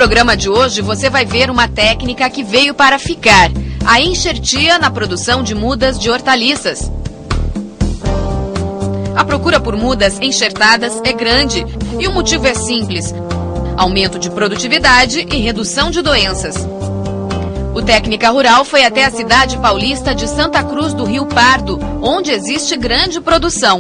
programa de hoje você vai ver uma técnica que veio para ficar: a enxertia na produção de mudas de hortaliças. A procura por mudas enxertadas é grande e o motivo é simples: aumento de produtividade e redução de doenças. O Técnica Rural foi até a cidade paulista de Santa Cruz do Rio Pardo, onde existe grande produção.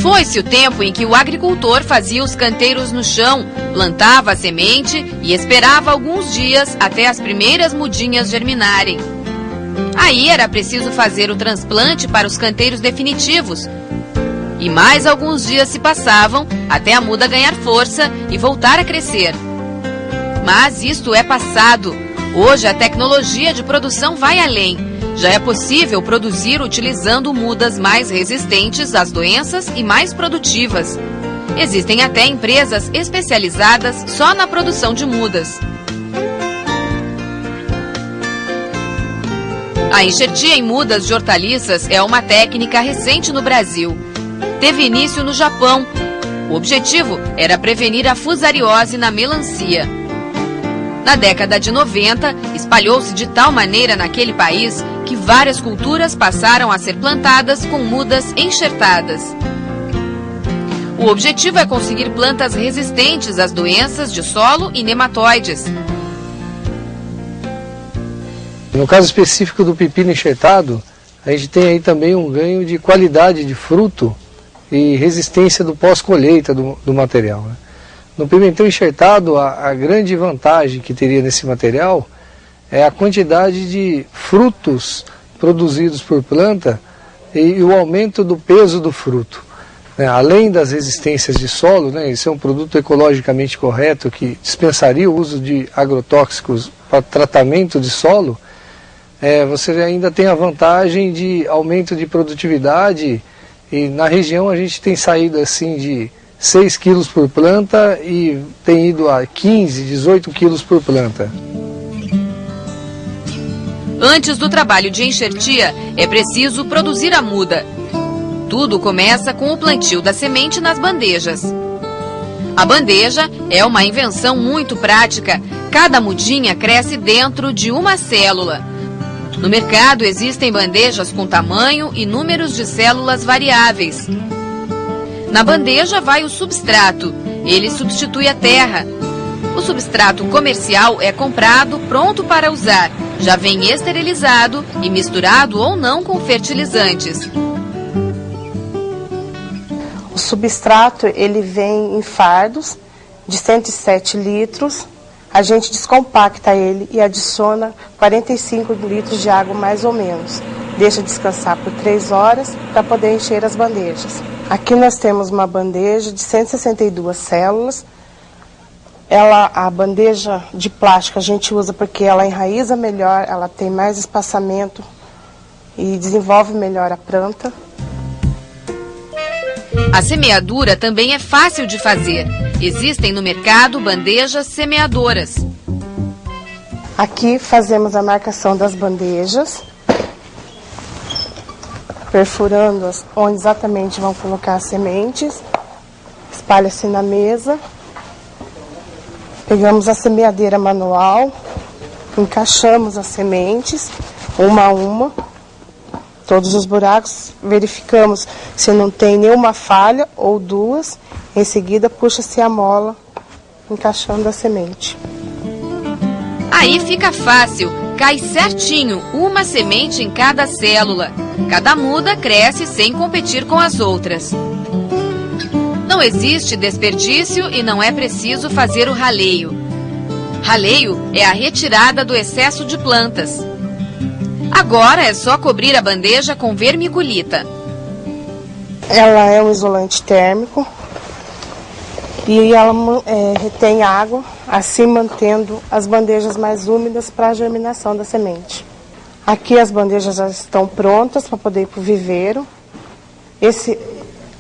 Foi-se o tempo em que o agricultor fazia os canteiros no chão, plantava a semente e esperava alguns dias até as primeiras mudinhas germinarem. Aí era preciso fazer o transplante para os canteiros definitivos. E mais alguns dias se passavam até a muda ganhar força e voltar a crescer. Mas isto é passado. Hoje a tecnologia de produção vai além. Já é possível produzir utilizando mudas mais resistentes às doenças e mais produtivas. Existem até empresas especializadas só na produção de mudas. A enxertia em mudas de hortaliças é uma técnica recente no Brasil. Teve início no Japão. O objetivo era prevenir a fusariose na melancia. Na década de 90, espalhou-se de tal maneira naquele país que várias culturas passaram a ser plantadas com mudas enxertadas. O objetivo é conseguir plantas resistentes às doenças de solo e nematóides. No caso específico do pepino enxertado, a gente tem aí também um ganho de qualidade de fruto e resistência do pós-colheita do material, né? No pimentão enxertado, a grande vantagem que teria nesse material é a quantidade de frutos produzidos por planta e o aumento do peso do fruto, né? Além das resistências de solo, né? Esse é um produto ecologicamente correto que dispensaria o uso de agrotóxicos para tratamento de solo. Você ainda tem a vantagem de aumento de produtividade e na região a gente tem saído assim de 6 quilos por planta e tem ido a 15, 18 quilos por planta. Antes do trabalho de enxertia, é preciso produzir a muda. Tudo começa com o plantio da semente nas bandejas. A bandeja é uma invenção muito prática. Cada mudinha cresce dentro de uma célula. No mercado existem bandejas com tamanho e números de células variáveis. Na bandeja vai o substrato. Ele substitui a terra. O substrato comercial é comprado pronto para usar. Já vem esterilizado e misturado ou não com fertilizantes. O substrato ele vem em fardos de 107 litros. A gente descompacta ele e adiciona 45 litros de água mais ou menos. Deixa descansar por 3 horas para poder encher as bandejas. Aqui nós temos uma bandeja de 162 células. A bandeja de plástico a gente usa porque ela enraiza melhor, ela tem mais espaçamento e desenvolve melhor a planta. A semeadura também é fácil de fazer. Existem no mercado bandejas semeadoras. Aqui fazemos a marcação das bandejas, perfurando-as onde exatamente vão colocar as sementes. Espalha-se na mesa. Pegamos a semeadeira manual, encaixamos as sementes, uma a uma, todos os buracos, verificamos se não tem nenhuma falha ou duas. Em seguida, puxa-se a mola, encaixando a semente. Aí fica fácil, cai certinho, uma semente em cada célula. Cada muda cresce sem competir com as outras. Não existe desperdício e não é preciso fazer o raleio. Raleio é a retirada do excesso de plantas. Agora é só cobrir a bandeja com vermiculita. Ela é um isolante térmico e ela retém água, assim mantendo as bandejas mais úmidas para a germinação da semente. Aqui as bandejas já estão prontas para poder ir para o viveiro.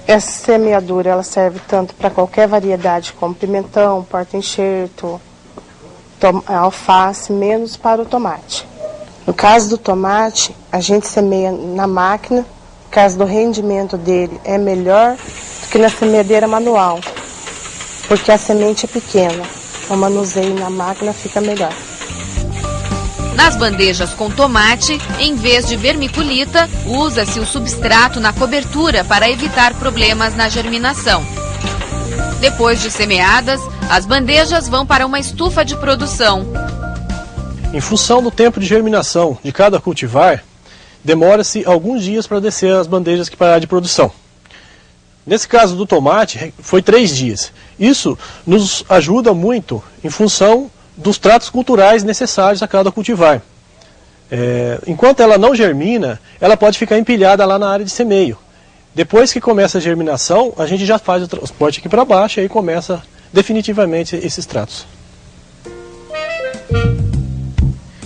Essa semeadura ela serve tanto para qualquer variedade como pimentão, porta-enxerto, alface, menos para o tomate. No caso do tomate, a gente semeia na máquina, no caso do rendimento dele é melhor do que na semeadeira manual. porque a semente é pequena. O manuseio na máquina fica melhor. Nas bandejas com tomate, em vez de vermiculita, usa-se o substrato na cobertura para evitar problemas na germinação. Depois de semeadas, as bandejas vão para uma estufa de produção. Em função do tempo de germinação de cada cultivar, demora-se alguns dias para descer as bandejas que pararam de produção. Nesse caso do tomate, foi 3 dias. Isso nos ajuda muito em função dos tratos culturais necessários a cada cultivar. Enquanto ela não germina, ela pode ficar empilhada lá na área de semeio. Depois que começa a germinação, a gente já faz o transporte aqui para baixo e aí começa definitivamente esses tratos.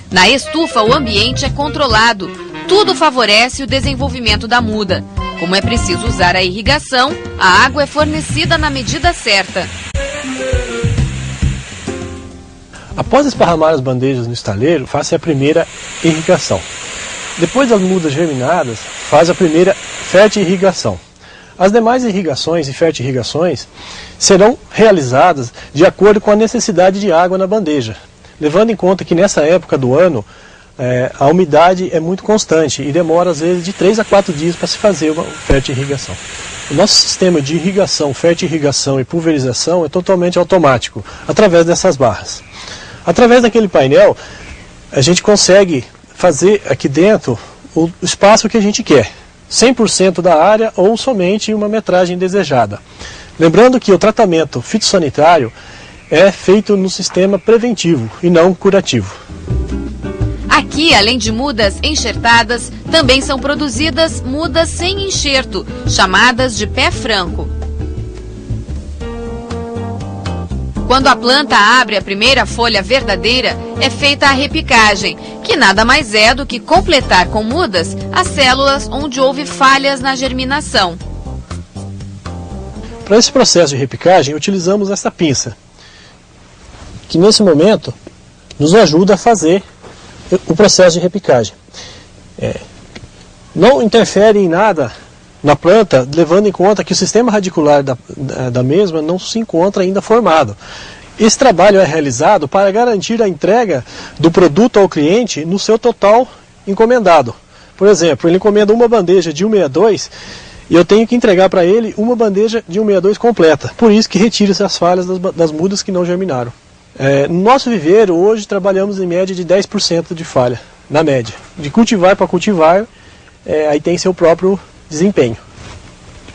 Na estufa, o ambiente é controlado. Tudo favorece o desenvolvimento da muda. Como é preciso usar a irrigação, a água é fornecida na medida certa. Após esparramar as bandejas no estaleiro, faz-se a primeira irrigação. Depois das mudas germinadas, faz a primeira fertirrigação. As demais irrigações e fertirrigações serão realizadas de acordo com a necessidade de água na bandeja, levando em conta que nessa época do ano a umidade é muito constante e demora às vezes de 3 a 4 dias para se fazer uma fertirrigação. O nosso sistema de irrigação, fertirrigação e pulverização é totalmente automático, através dessas barras. Através daquele painel, a gente consegue fazer aqui dentro o espaço que a gente quer, 100% da área ou somente uma metragem desejada. Lembrando que o tratamento fitossanitário é feito no sistema preventivo e não curativo. Aqui, além de mudas enxertadas, também são produzidas mudas sem enxerto, chamadas de pé franco. Quando a planta abre a primeira folha verdadeira, é feita a repicagem, que nada mais é do que completar com mudas as células onde houve falhas na germinação. Para esse processo de repicagem, utilizamos essa pinça, que nesse momento nos ajuda a fazer o processo de repicagem. Não interfere em nada na planta, levando em conta que o sistema radicular da mesma não se encontra ainda formado. Esse trabalho é realizado para garantir a entrega do produto ao cliente no seu total encomendado. Por exemplo, ele encomenda uma bandeja de 162 e eu tenho que entregar para ele uma bandeja de 162 completa. Por isso que retira-se as falhas das mudas que não germinaram. No nosso viveiro, hoje, trabalhamos em média de 10% de falha, na média. De cultivar para cultivar, aí tem seu próprio desempenho.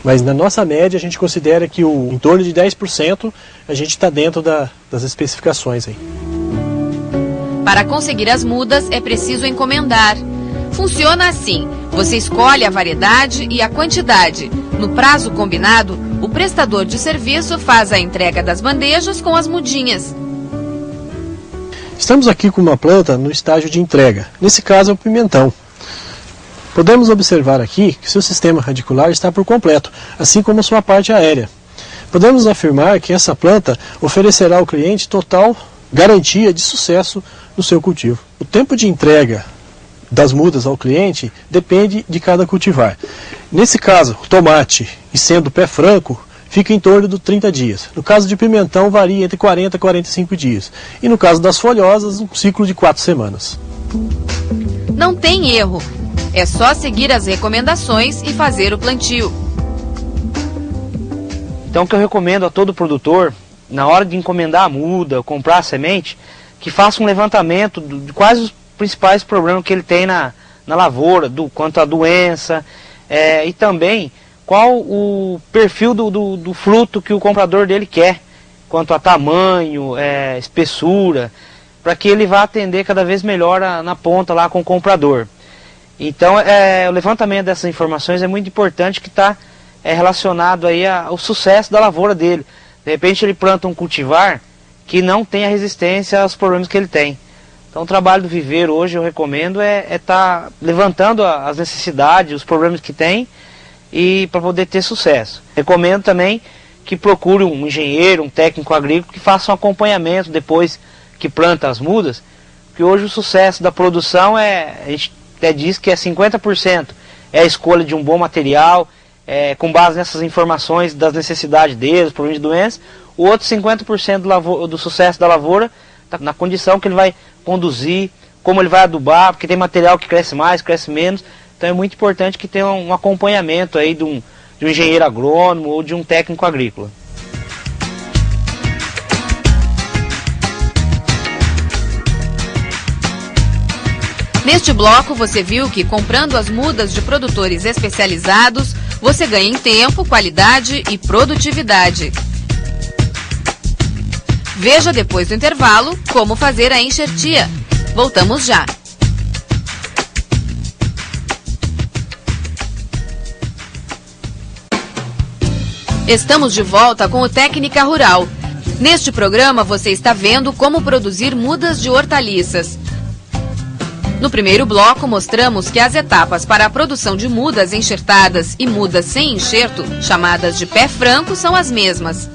Mas na nossa média, a gente considera que em torno de 10% a gente está dentro das especificações aí. Para conseguir as mudas, é preciso encomendar. Funciona assim: você escolhe a variedade e a quantidade. No prazo combinado, o prestador de serviço faz a entrega das bandejas com as mudinhas. Estamos aqui com uma planta no estágio de entrega. Nesse caso é o pimentão. Podemos observar aqui que seu sistema radicular está por completo, assim como sua parte aérea. Podemos afirmar que essa planta oferecerá ao cliente total garantia de sucesso no seu cultivo. O tempo de entrega das mudas ao cliente depende de cada cultivar. Nesse caso, o tomate, e sendo pé franco, fica em torno de 30 dias. No caso de pimentão, varia entre 40 e 45 dias. E no caso das folhosas, um ciclo de 4 semanas. Não tem erro. É só seguir as recomendações e fazer o plantio. Então o que eu recomendo a todo produtor, na hora de encomendar a muda, comprar a semente, que faça um levantamento de quais os principais problemas que ele tem na lavoura, quanto à doença, e também qual o perfil do fruto que o comprador dele quer, quanto a tamanho, espessura, para que ele vá atender cada vez melhor na ponta lá com o comprador. Então o levantamento dessas informações é muito importante, que está relacionado aí ao sucesso da lavoura dele. De repente ele planta um cultivar que não tem a resistência aos problemas que ele tem. Então o trabalho do viveiro hoje, eu recomendo, estar levantando as necessidades, os problemas que tem, e para poder ter sucesso. Recomendo também que procure um engenheiro, um técnico agrícola que faça um acompanhamento depois que planta as mudas, porque hoje o sucesso da produção a gente até diz que 50% é a escolha de um bom material, com base nessas informações das necessidades deles, problemas de doença. O outro 50% do sucesso da lavoura está na condição que ele vai conduzir, como ele vai adubar, porque tem material que cresce mais, cresce menos. Então é muito importante que tenha um acompanhamento aí de um engenheiro agrônomo ou de um técnico agrícola. Neste bloco você viu que comprando as mudas de produtores especializados, você ganha em tempo, qualidade e produtividade. Veja depois do intervalo como fazer a enxertia. Voltamos já. Estamos de volta com o Técnica Rural. Neste programa você está vendo como produzir mudas de hortaliças. No primeiro bloco mostramos que as etapas para a produção de mudas enxertadas e mudas sem enxerto, chamadas de pé franco, são as mesmas.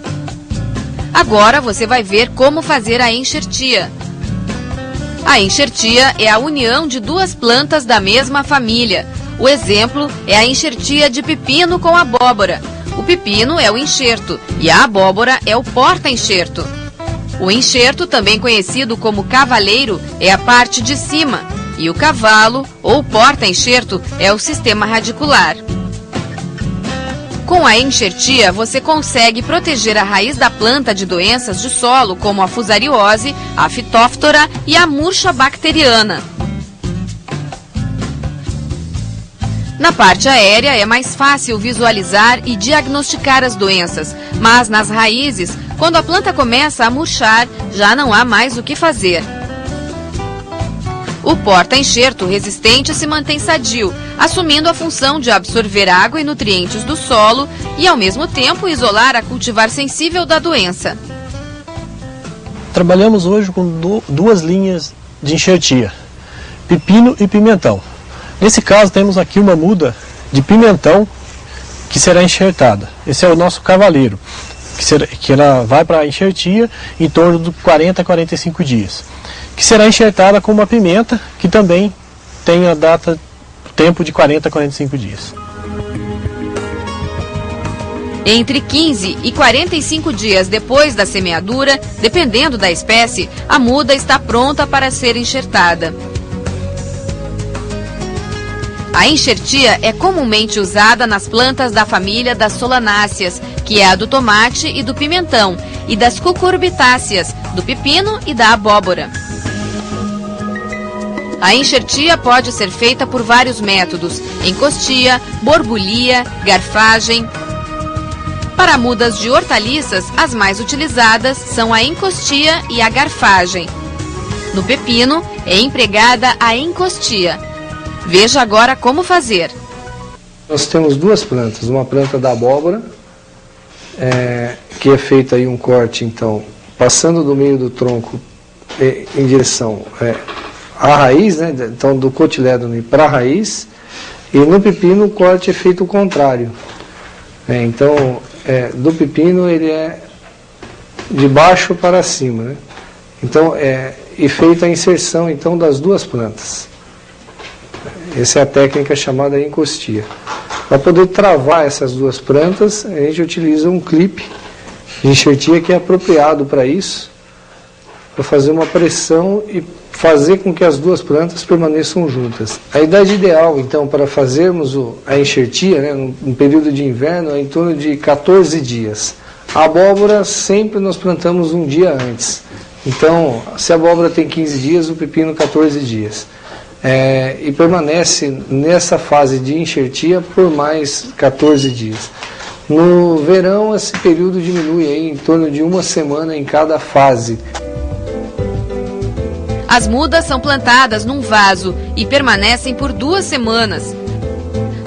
Agora você vai ver como fazer a enxertia. A enxertia é a união de duas plantas da mesma família. O exemplo é a enxertia de pepino com abóbora. O pepino é o enxerto e a abóbora é o porta-enxerto. O enxerto, também conhecido como cavaleiro, é a parte de cima. E o cavalo, ou porta-enxerto, é o sistema radicular. Com a enxertia, você consegue proteger a raiz da planta de doenças de solo, como a fusariose, a fitóftora e a murcha bacteriana. Na parte aérea é mais fácil visualizar e diagnosticar as doenças, mas nas raízes, quando a planta começa a murchar, já não há mais o que fazer. O porta-enxerto resistente se mantém sadio, assumindo a função de absorver água e nutrientes do solo e, ao mesmo tempo, isolar a cultivar sensível da doença. Trabalhamos hoje com duas linhas de enxertia, pepino e pimentão. Nesse caso, temos aqui uma muda de pimentão que será enxertada. Esse é o nosso cavaleiro, que ela vai para a enxertia em torno de 40 a 45 dias. Que será enxertada com uma pimenta, que também tem a tempo de 40 a 45 dias. Entre 15 e 45 dias depois da semeadura, dependendo da espécie, a muda está pronta para ser enxertada. A enxertia é comumente usada nas plantas da família das solanáceas, que é a do tomate e do pimentão, e das cucurbitáceas, do pepino e da abóbora. A enxertia pode ser feita por vários métodos: encostia, borbulha, garfagem. Para mudas de hortaliças, as mais utilizadas são a encostia e a garfagem. No pepino, é empregada a encostia. Veja agora como fazer. Nós temos duas plantas, uma planta da abóbora, que é feito aí um corte, então, passando do meio do tronco em direção à raiz, né? Então do cotilédone para a raiz, e no pepino o corte é feito o contrário. Então, do pepino ele é de baixo para cima, né? Então, e feita a inserção então das duas plantas. Essa é a técnica chamada encostia. Para poder travar essas duas plantas, a gente utiliza um clipe de enxertia que é apropriado para isso, para fazer uma pressão e fazer com que as duas plantas permaneçam juntas. A idade ideal, então, para fazermos a enxertia, né, no período de inverno, é em torno de 14 dias. A abóbora sempre nós plantamos um dia antes. Então, se a abóbora tem 15 dias, o pepino 14 dias. E permanece nessa fase de enxertia por mais 14 dias. No verão, esse período diminui aí em torno de uma semana em cada fase. As mudas são plantadas num vaso e permanecem por 2 semanas.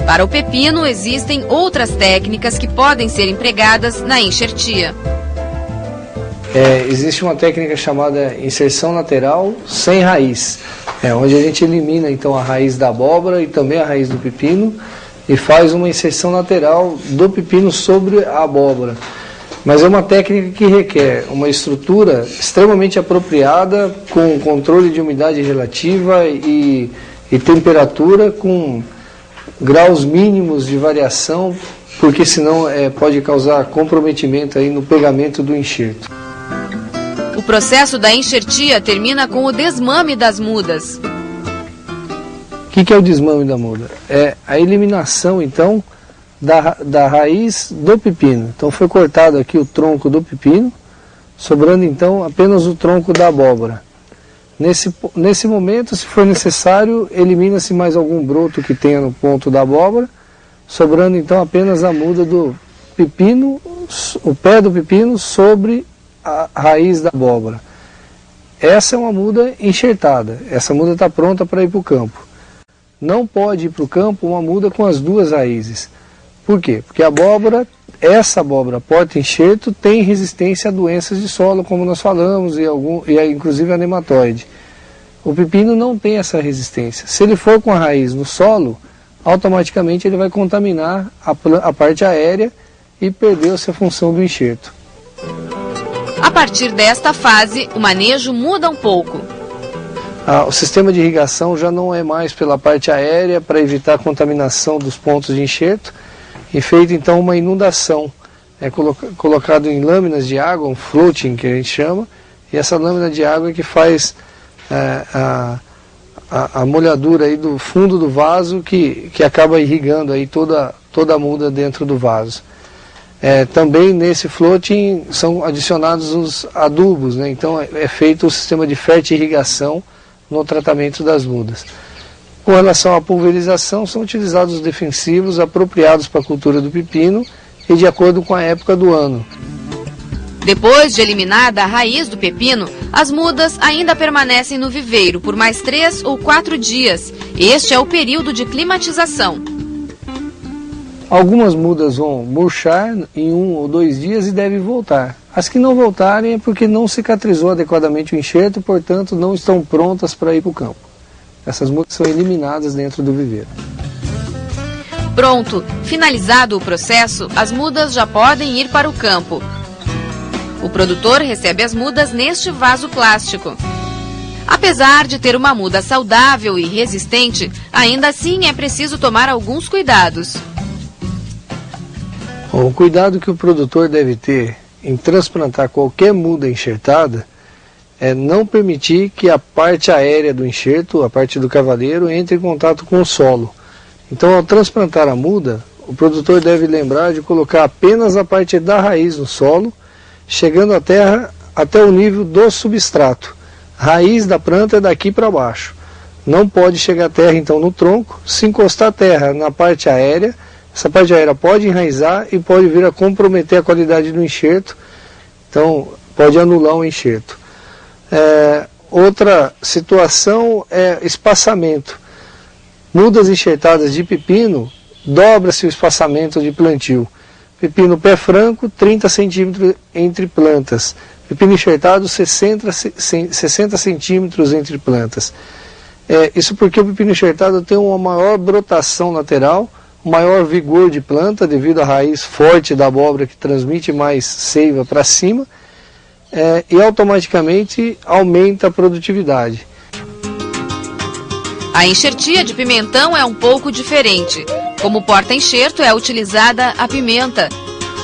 Para o pepino, existem outras técnicas que podem ser empregadas na enxertia. Existe uma técnica chamada inserção lateral sem raiz, onde a gente elimina então a raiz da abóbora e também a raiz do pepino e faz uma inserção lateral do pepino sobre a abóbora. Mas é uma técnica que requer uma estrutura extremamente apropriada, com controle de umidade relativa e temperatura, com graus mínimos de variação porque senão pode causar comprometimento aí no pegamento do enxerto. O processo da enxertia termina com o desmame das mudas. O que é o desmame da muda? É a eliminação, então, da raiz do pepino. Então foi cortado aqui o tronco do pepino, sobrando então apenas o tronco da abóbora. Nesse momento, se for necessário, elimina-se mais algum broto que tenha no ponto da abóbora, sobrando então apenas a muda do pepino, o pé do pepino sobre a raiz da abóbora. Essa é uma muda enxertada, essa muda está pronta para ir para o campo. Não pode ir para o campo uma muda com as duas raízes. Por quê? Porque a abóbora, essa abóbora porta-enxerto tem resistência a doenças de solo, como nós falamos, e inclusive a nematóide. O pepino não tem essa resistência. Se ele for com a raiz no solo, automaticamente ele vai contaminar a parte aérea e perdeu-se a função do enxerto. A partir desta fase, o manejo muda um pouco. O sistema de irrigação já não é mais pela parte aérea para evitar a contaminação dos pontos de enxerto, e feita então uma inundação. É colocado em lâminas de água, um floating que a gente chama, e essa lâmina de água é que faz a molhadura aí do fundo do vaso que acaba irrigando aí toda a muda dentro do vaso. Também nesse floating são adicionados os adubos, né? Então é feito o sistema de fertirrigação no tratamento das mudas. Com relação à pulverização, são utilizados os defensivos apropriados para a cultura do pepino e de acordo com a época do ano. Depois de eliminada a raiz do pepino, as mudas ainda permanecem no viveiro por mais 3 ou 4 dias. Este é o período de climatização. Algumas mudas vão murchar em 1 ou 2 dias e devem voltar. As que não voltarem é porque não cicatrizou adequadamente o enxerto, portanto não estão prontas para ir para o campo. Essas mudas são eliminadas dentro do viveiro. Pronto, finalizado o processo, as mudas já podem ir para o campo. O produtor recebe as mudas neste vaso plástico. Apesar de ter uma muda saudável e resistente, ainda assim é preciso tomar alguns cuidados. O cuidado que o produtor deve ter em transplantar qualquer muda enxertada é não permitir que a parte aérea do enxerto, a parte do cavaleiro, entre em contato com o solo. Então, ao transplantar a muda, o produtor deve lembrar de colocar apenas a parte da raiz no solo, chegando à terra até o nível do substrato. A raiz da planta é daqui para baixo. Não pode chegar a terra, então, no tronco. Se encostar a terra na parte aérea, essa parte aérea pode enraizar e pode vir a comprometer a qualidade do enxerto. Então, pode anular o enxerto. Outra situação é espaçamento. Mudas enxertadas de pepino, dobra-se o espaçamento de plantio. Pepino pé franco, 30 centímetros entre plantas. Pepino enxertado, 60 centímetros entre plantas. Isso porque o pepino enxertado tem uma maior brotação lateral, maior vigor de planta, devido à raiz forte da abóbora que transmite mais seiva para cima, e automaticamente aumenta a produtividade. A enxertia de pimentão é um pouco diferente. Como porta-enxerto é utilizada a pimenta.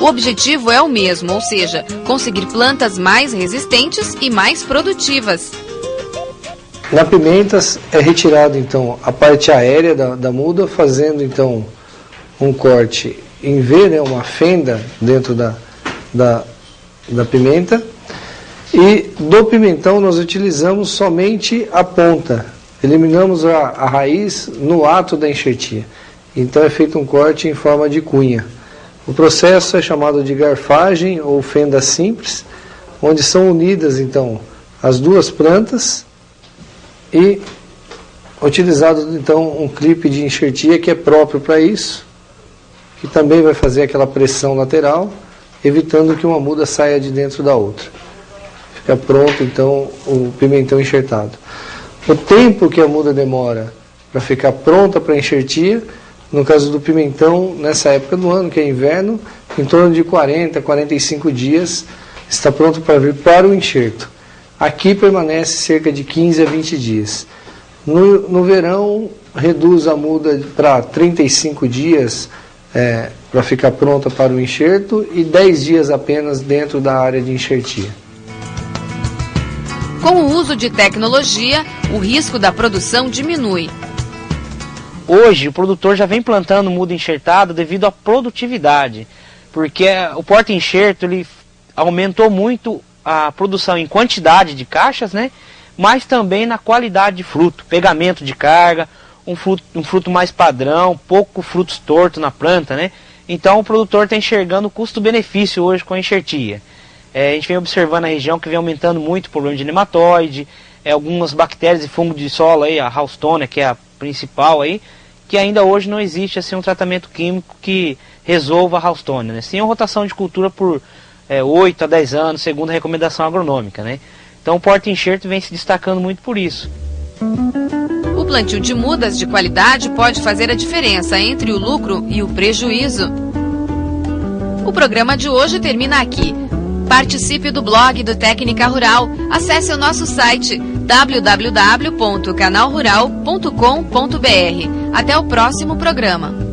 O objetivo é o mesmo, ou seja, conseguir plantas mais resistentes e mais produtivas. Na pimenta é retirado então a parte aérea da muda, fazendo então um corte em V, né, uma fenda dentro da pimenta. E do pimentão nós utilizamos somente a ponta, eliminamos a raiz no ato da enxertia. Então é feito um corte em forma de cunha. O processo é chamado de garfagem ou fenda simples, onde são unidas então as duas plantas e utilizado então um clipe de enxertia que é próprio para isso, que também vai fazer aquela pressão lateral, evitando que uma muda saia de dentro da outra. Fica pronto então o pimentão enxertado. O tempo que a muda demora para ficar pronta para enxertia, no caso do pimentão, nessa época do ano, que é inverno, em torno de 40, 45 dias, está pronto para vir para o enxerto. Aqui permanece cerca de 15 a 20 dias. No verão, reduz a muda para 35 dias, para ficar pronta para o enxerto e 10 dias apenas dentro da área de enxertia. Com o uso de tecnologia, o risco da produção diminui. Hoje, o produtor já vem plantando muda enxertada devido à produtividade, porque o porta-enxerto ele aumentou muito a produção em quantidade de caixas, né? Mas também na qualidade de fruto, pegamento de carga, um fruto mais padrão, pouco frutos tortos na planta, né? Então o produtor está enxergando o custo-benefício hoje com a enxertia. A gente vem observando a região que vem aumentando muito o problema de nematóide, algumas bactérias e fungo de solo, aí, a Haustonia, que é a principal, aí, que ainda hoje não existe assim, um tratamento químico que resolva a Haustonia, né? Sim, a rotação de cultura por 8 a 10 anos, segundo a recomendação agronômica, né? Então o porta-enxerto vem se destacando muito por isso. O plantio de mudas de qualidade pode fazer a diferença entre o lucro e o prejuízo. O programa de hoje termina aqui. Participe do blog do Técnica Rural. Acesse o nosso site www.canalrural.com.br. Até o próximo programa.